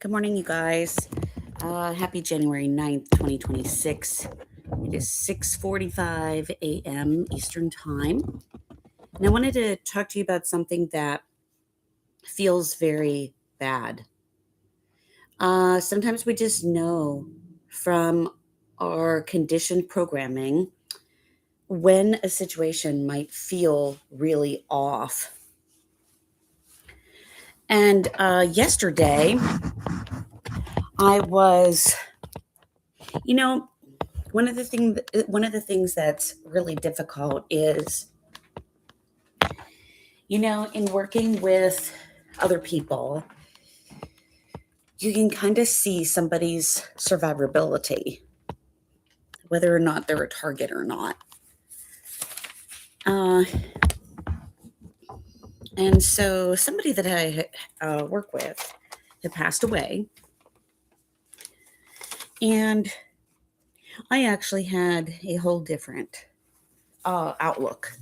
Good morning, you guys. Happy January 9th, 2026. It is 6:45 a.m. Eastern Time. And I wanted to talk to you about something that feels very bad. Sometimes we just know from our conditioned programming when a situation might feel really off. And yesterday, I was, you know, one of the things that's really difficult is, in working with other people, you can kind of see somebody's survivability, whether or not they're a target or not. Uh, and so somebody that I work with had passed away, and I actually had a whole different outlook.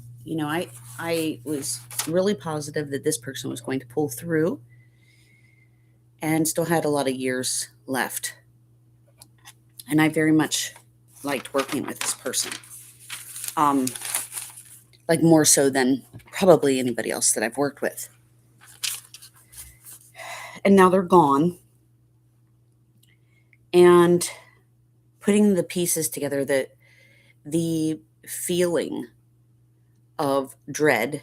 I was really positive that this person was going to pull through and still had a lot of years left. And I very much liked working with this person, um, like more so than probably anybody else that I've worked with. And now they're gone. And putting the pieces together, that the feeling of dread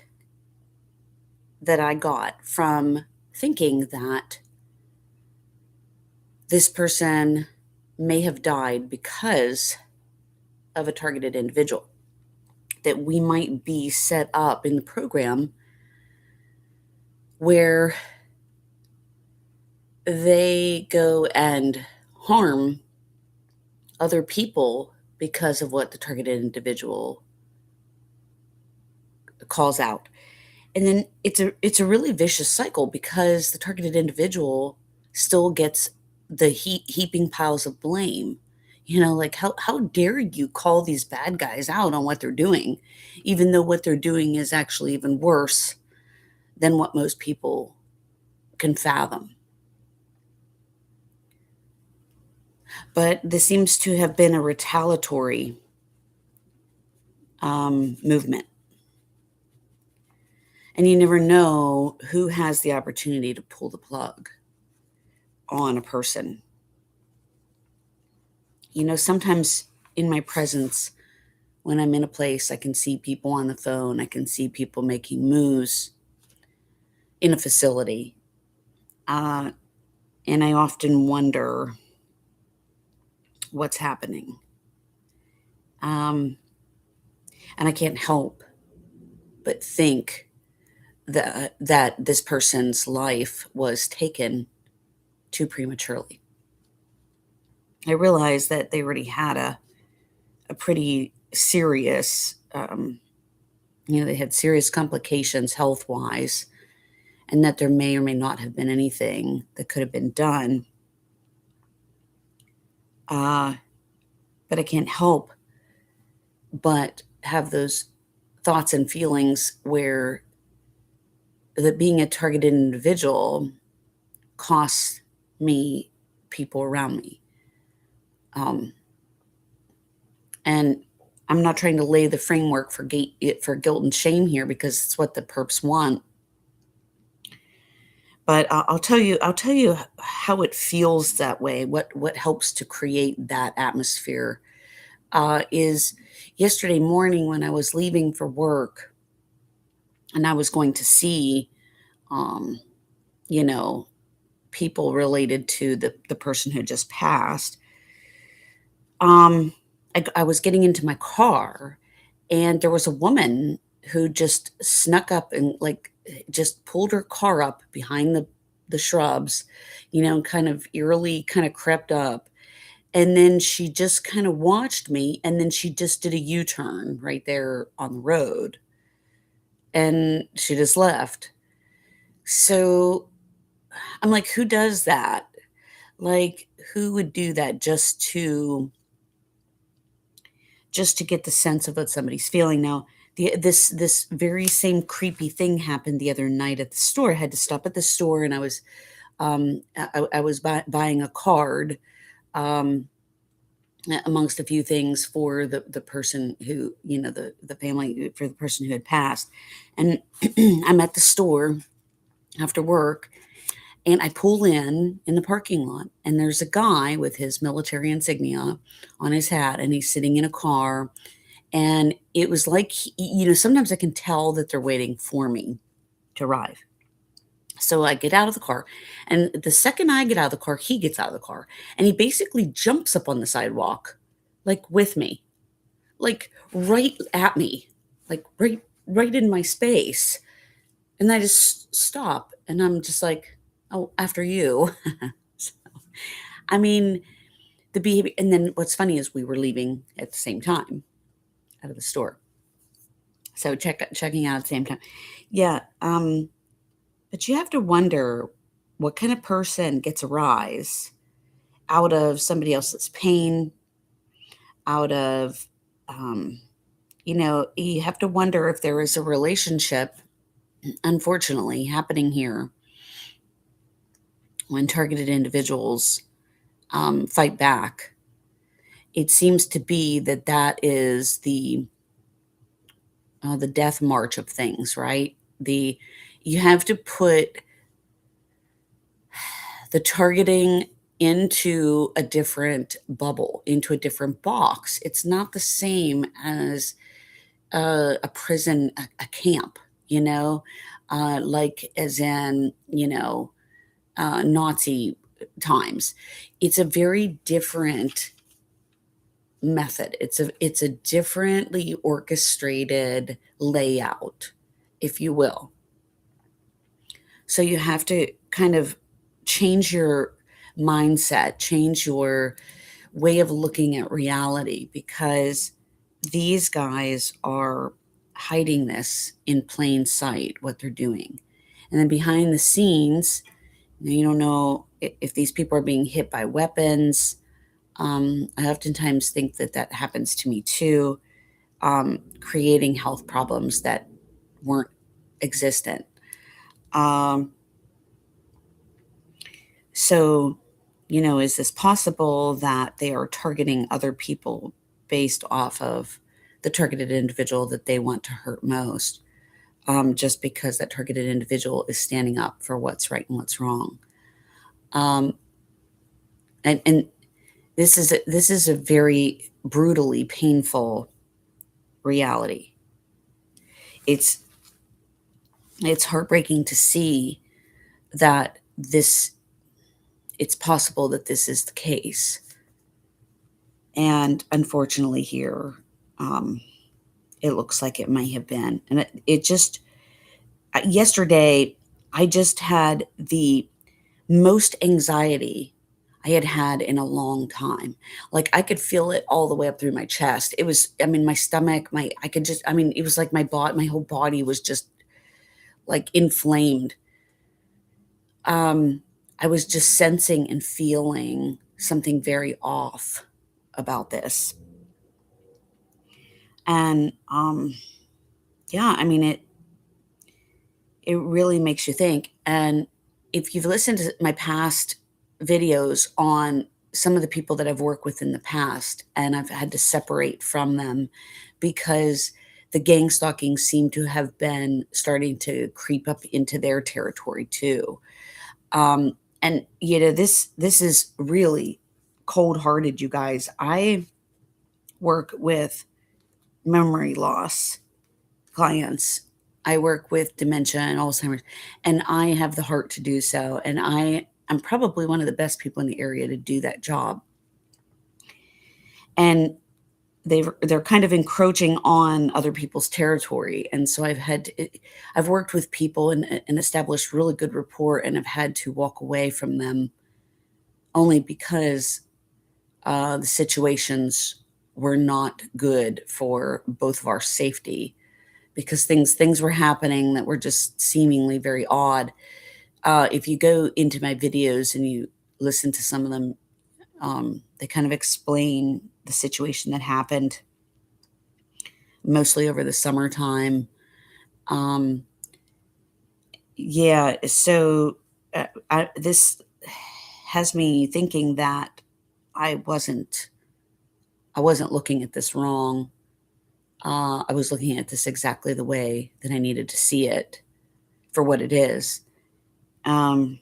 that I got from thinking that this person may have died because of a targeted individual, that we might be set up in the program where they go and harm other people because of what the targeted individual calls out. And then it's a really vicious cycle, because the targeted individual still gets the heaping piles of blame. Like, how dare you call these bad guys out on what they're doing, even though what they're doing is actually even worse than what most people can fathom. But this seems to have been a retaliatory movement. And you never know who has the opportunity to pull the plug on a person. Sometimes in my presence, when I'm in a place, I can see people on the phone, I can see people making moves in a facility. And I often wonder what's happening. And I can't help but think that this person's life was taken too prematurely. I realized that they already had a pretty serious, they had serious complications health wise, and that there may or may not have been anything that could have been done. But I can't help but have those thoughts and feelings where that being a targeted individual costs me people around me. And I'm not trying to lay the framework for guilt and shame here, because it's what the perps want. But I'll tell you how it feels that way. What helps to create that atmosphere is yesterday morning when I was leaving for work, and I was going to see, um, you know, people related to the person who just passed. I was getting into my car, and there was a woman who just snuck up and, like, just pulled her car up behind the shrubs, kind of eerily kind of crept up. And then she just kind of watched me, and then she just did a U-turn right there on the road, and she just left. So I'm like, who does that? Like, who would do that just to get the sense of what somebody's feeling? Now, this very same creepy thing happened the other night at the store. I had to stop at the store, and I was I was buying a card, um, amongst a few things for the person who, the family, for the person who had passed. And I'm at the store after work, and I pull in the parking lot, and there's a guy with his military insignia on his hat, and he's sitting in a car. And it was like, sometimes I can tell that they're waiting for me to arrive. So I get out of the car, and the second I get out of the car, he gets out of the car, and he basically jumps up on the sidewalk, like with me, like right at me, like right in my space. And I just stop, and I'm just like, "Oh, after you." So, I mean, the behavior. And then what's funny is we were leaving at the same time out of the store. So checking out at the same time. Yeah, but you have to wonder what kind of person gets a rise out of somebody else's pain, out of, um, you have to wonder if there is a relationship, unfortunately, happening here when targeted individuals fight back. It seems to be that that is the death march of things, right? You have to put the targeting into a different bubble, into a different box. It's not the same as a prison, a camp, like as in, Nazi times. It's a very different method. It's a differently orchestrated layout, if you will. So you have to kind of change your mindset, change your way of looking at reality, because these guys are hiding this in plain sight, what they're doing. And then behind the scenes, you don't know if these people are being hit by weapons. I oftentimes think that that happens to me too, creating health problems that weren't existent. Um, So, is this possible that they are targeting other people based off of the targeted individual that they want to hurt most, just because that targeted individual is standing up for what's right and what's wrong? Um, and this is a very brutally painful reality. It's it's heartbreaking to see that it's possible that this is the case. And unfortunately, here, um, it looks like it may have been. And it just, yesterday, I just had the most anxiety I had had in a long time. Like, I could feel it all the way up through my chest. It was, I mean, my stomach, I could just, I mean, it was like my whole body was just like inflamed. Um, I was just sensing and feeling something very off about this. And yeah, I mean, it really makes you think. And if you've listened to my past videos on some of the people that I've worked with in the past, and I've had to separate from them because the gang stalking seemed to have been starting to creep up into their territory too. And this is really cold hearted, you guys. I work with memory loss clients. I work with dementia and Alzheimer's, and I have the heart to do so. And I'm probably one of the best people in the area to do that job. And they're kind of encroaching on other people's territory. And so I've worked with people and established really good rapport, and I've had to walk away from them only because the situations were not good for both of our safety, because things were happening that were just seemingly very odd. If you go into my videos and you listen to some of them, they kind of explain the situation that happened mostly over the summertime. Um, yeah, so this has me thinking that I wasn't I wasn't looking at this wrong. I was looking at this exactly the way that I needed to see it for what it is. Um,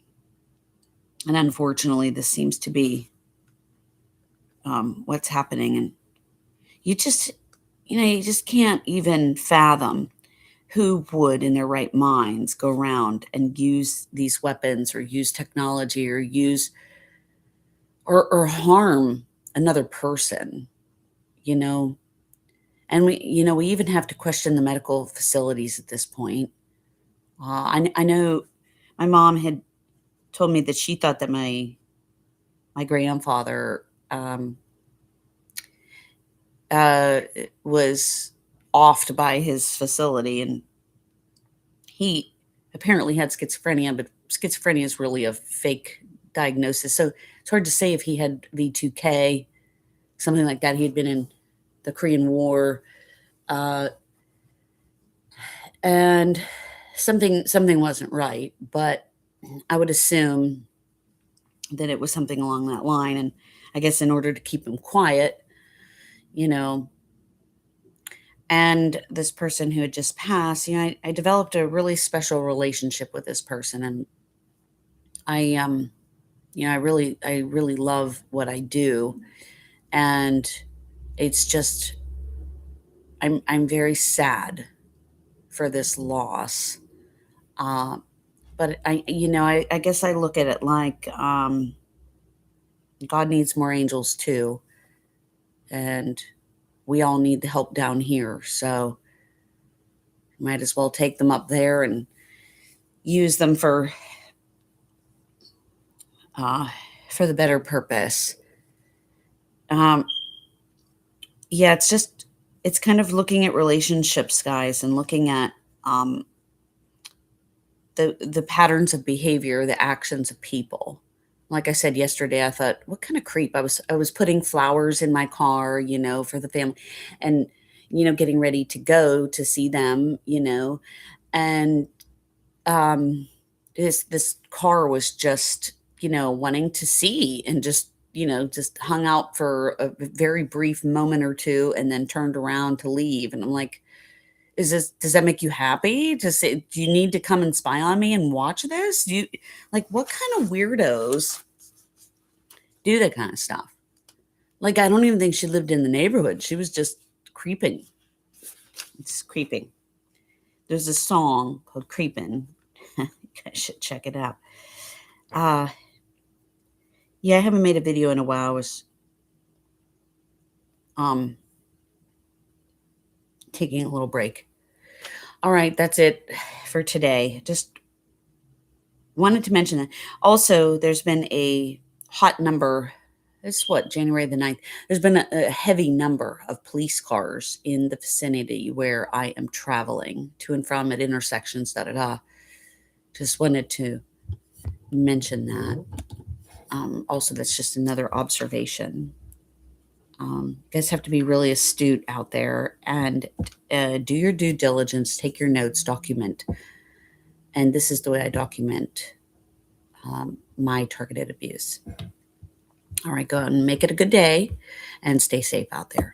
and unfortunately, this seems to be what's happening. And you just, you just can't even fathom who would, in their right minds, go around and use these weapons or use technology or use or harm another person, you know. And we even have to question the medical facilities at this point. I know my mom had told me that she thought that my grandfather uh, was offed by his facility, and he apparently had schizophrenia, but schizophrenia is really a fake diagnosis. So it's hard to say if he had V2K, something like that. He had been in the Korean War, uh, and something wasn't right. But I would assume that it was something along that line. And I guess in order to keep him quiet, you know, and this person who had just passed, I developed a really special relationship with this person, and I I really love what I do, and it's just I'm very sad for this loss. Uh, but I guess I look at it like God needs more angels too, and we all need the help down here. So might as well take them up there and use them uh, for the better purpose. Um, yeah, it's kind of looking at relationships, guys, and looking at um, the patterns of behavior, the actions of people. Like I said yesterday, I thought, what kind of creep? I was putting flowers in my car, for the family, and getting ready to go to see them, and um, this car was just, wanting to see, and just hung out for a very brief moment or two and then turned around to leave. And I'm like, does that make you happy to say, do you need to come and spy on me and watch this? Like, what kind of weirdos do that kind of stuff? Like, I don't even think she lived in the neighborhood. She was just creeping. It's creeping. There's a song called Creepin'. I should check it out. Uh, yeah, I haven't made a video in a while. I was um, taking a little break. All right, that's it for today. Just wanted to mention that. Also, there's been a hot number. It's what, January the 9th. There's been a heavy number of police cars in the vicinity where I am traveling to and from at intersections, da da da. Just wanted to mention that. Also, that's just another observation. You guys have to be really astute out there and do your due diligence, take your notes, document. And this is the way I document my targeted abuse. All right, go out and make it a good day and stay safe out there.